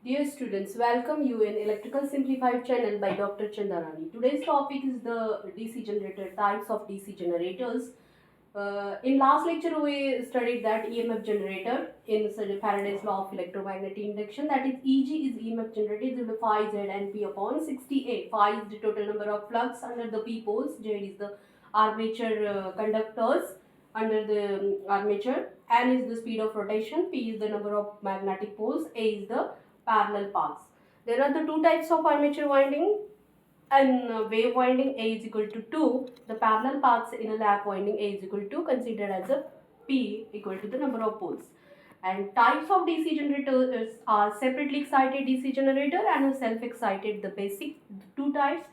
Dear students, welcome you in Electrical Simplified channel by Dr. Chandarani. Today's topic is the DC generator, types of DC generators. In last lecture, we studied that EMF generator in Faraday's law of electromagnetic induction. That is, EG is EMF generator is equal to phi Z and P upon 60A. Phi is the total number of flux under the P poles. Z is the armature conductors under the armature. N is the speed of rotation. P is the number of magnetic poles. A is the parallel paths. There are the two types of armature winding. And wave winding A is equal to 2, the parallel paths in a lap winding A is equal to considered as a P equal to the number of poles. And types of DC generators are separately excited DC generator and a self-excited, the basic two types.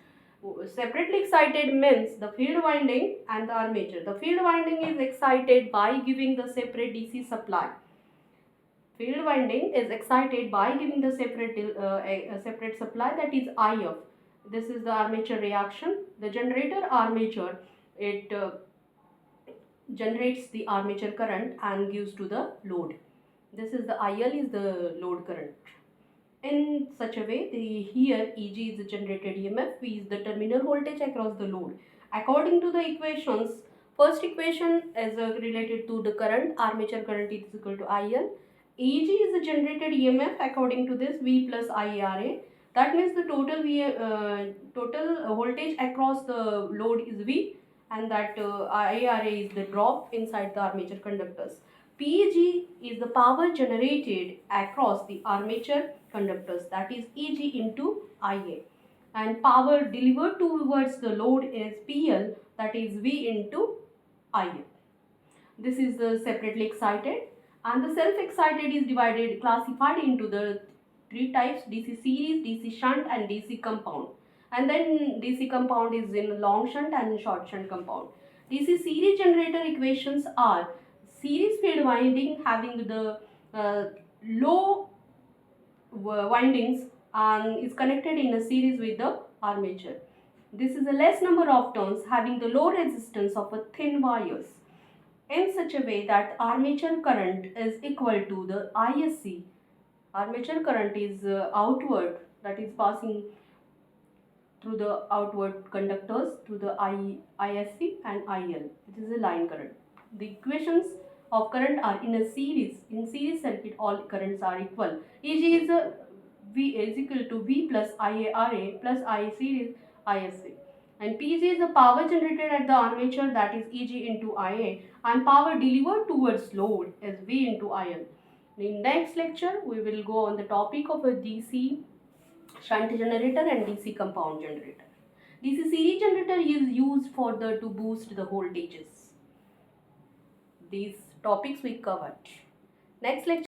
Separately excited means the field winding and the armature. The field winding is excited by giving the separate DC supply. Field winding is excited by giving the separate supply, that is IF. This is the armature reaction. The generator armature, it generates the armature current and gives to the load. This is the IL is the load current. In such a way, here EG is the generated EMF, V is the terminal voltage across the load. According to the equations, first equation is related to the current, armature current is equal to IL. EG is the generated EMF according to this V plus IARA. That means the total voltage across the load is V, and that IARA is the drop inside the armature conductors. PG is the power generated across the armature conductors, that is EG into IA, and power delivered towards the load is PL, that is V into IA. This is the separately excited, and the self-excited is classified into the three types: DC series, DC shunt and DC compound. And then DC compound is in long shunt and short shunt compound. DC series generator equations are series field winding having the low windings and is connected in a series with the armature. This is a less number of turns having the low resistance of a thin wires, in such a way that armature current is equal to the ISC. Armature current is outward, that is passing through the outward conductors through the ISC and IL. It is a line current. The equations of current are in a series. In series circuit, all currents are equal. EG is a V is equal to V plus IARA plus I series ISC. And PG is the power generated at the armature, that is EG into IA, and power delivered towards load is V into IL. In next lecture, we will go on the topic of a DC shunt generator and DC compound generator. DC series generator is used for to boost the voltages. These topics we covered. Next lecture.